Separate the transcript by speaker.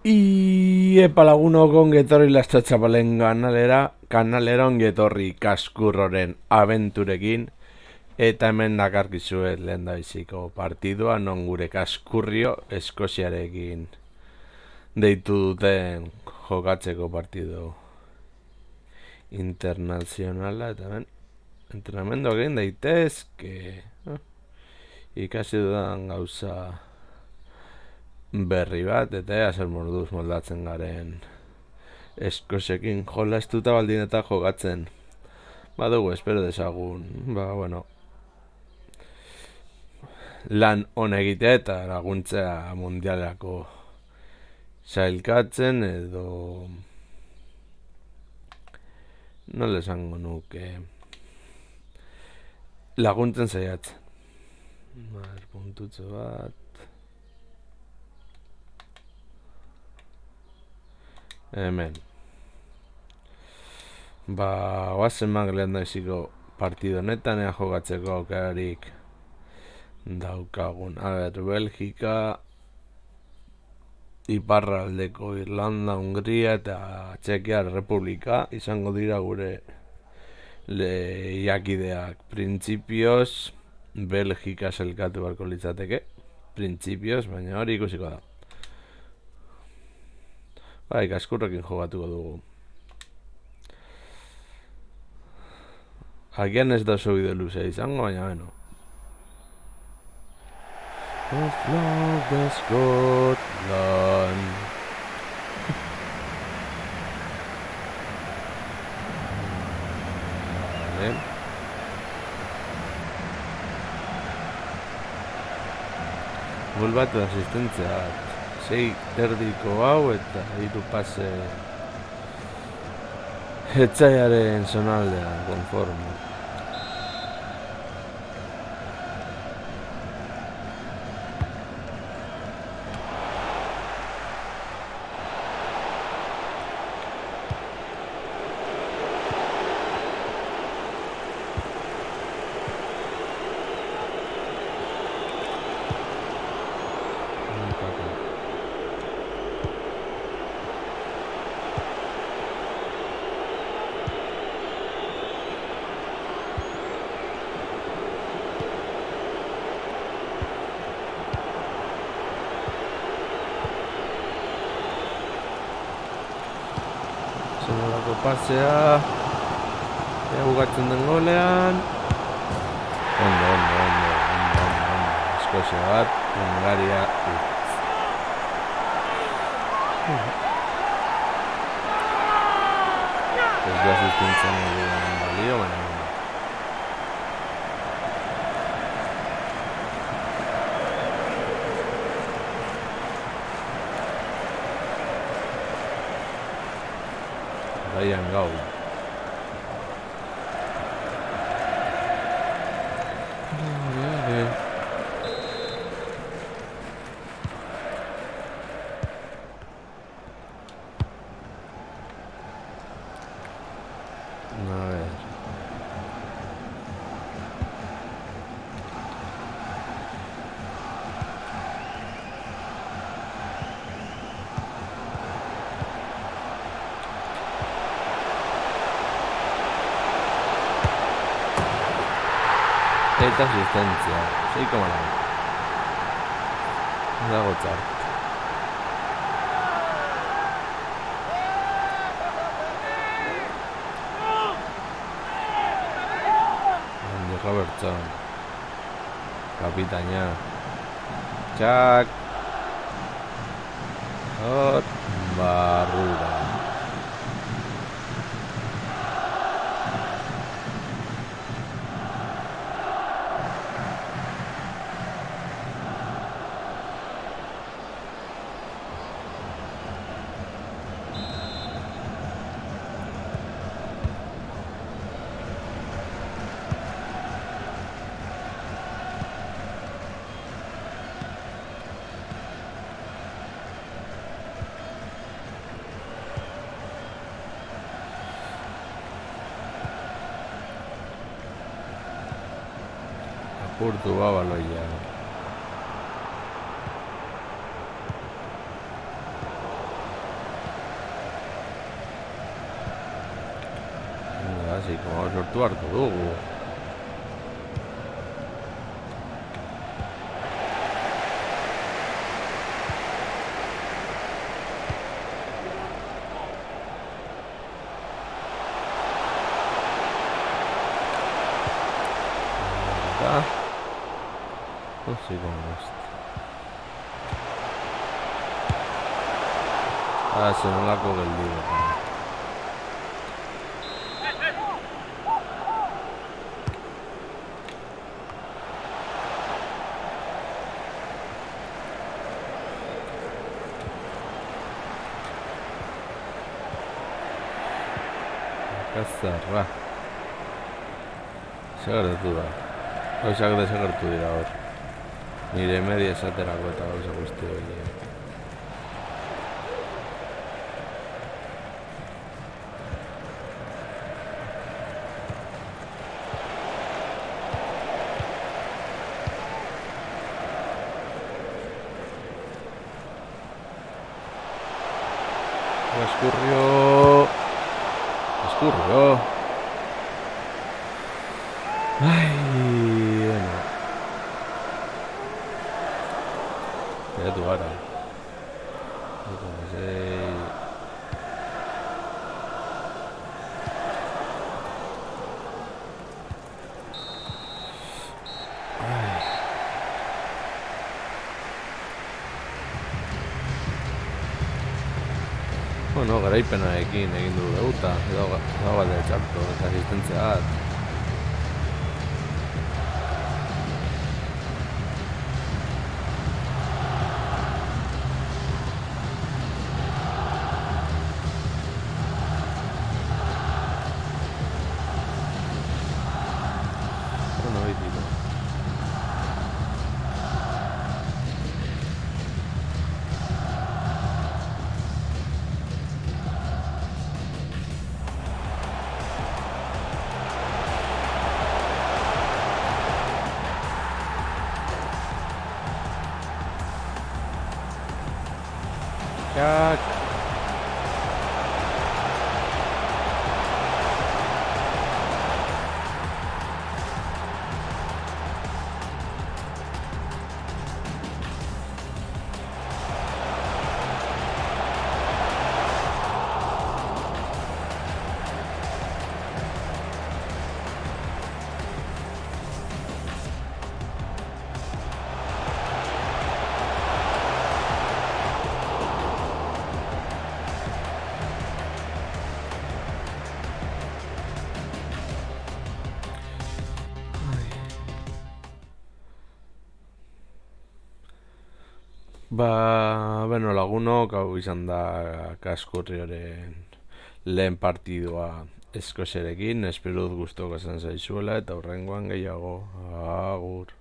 Speaker 1: Epa lagunok ongetorri Lastatxapalen kanalera ongetorri kaskurroren abenturekin eta hemen dakarkizuet lehendabiziko partidua non gure kaskurrio Eskoziarekin deitu duten jokatzeko partidu internazionala eta hemen entrenamendu egin daitezke ikasi dudan gauza berri bat eta zer moduz moldatzen garen Eskozekin jolastuta baldin eta jokatzen badugu, espero dezagun lan on egitea eta laguntzea mundialako sailkatzen edo nola esango nuke laguntzen saiatzen. Puntutxo bat hemen oazen maglean daiziko partido honetan ea jokatzeko aukerarik daukagun. Belgika, Iparraldeko Irlanda, Hungria eta Txekiar Republika izango dira gure lehiakideak. Printzipioz Belgika selkatu barko litzateke, printzipioz, baina hori ikusiko da. Kaskurrekin jogatuko dugu. Agian ez da oso bide luzea izango, baina beno. Of love the Scotland. Gol bat asistentzia 6 erdiko hau eta 3 pase etxaiaren zonaldean konforme. Zenolako pasea bukatzen den golean ondo Eskozia bat, Hungaria ez du asistentzen balio, baina Ryan Gau. A ver. Esta asistencia, 6,9. Da gotzar. Andy Robertson, kapitaina. Jack Barruda. Apurtu baloia. logiko, sortu hartu dugu. Così con questo. Adesso non la coga il libro. Cazzar, va. Sagertu da. Gauzak desagertu dira hor. Nire media esaterako eta gauza guzti hori. Escurrió. Escurrió. Ay, bueno. Ya tu ara. Bueno, garaipenarekin egin du debuta, edo bat txarto, eta asistentzia bat. Bueno, bitiko. Jak. Beno, lagunok, hau izan da Kaskurrioren lehen partidua Eskoziarekin, espero dut gustoko izan zaizuela eta hurrengoan gehiago. Agur.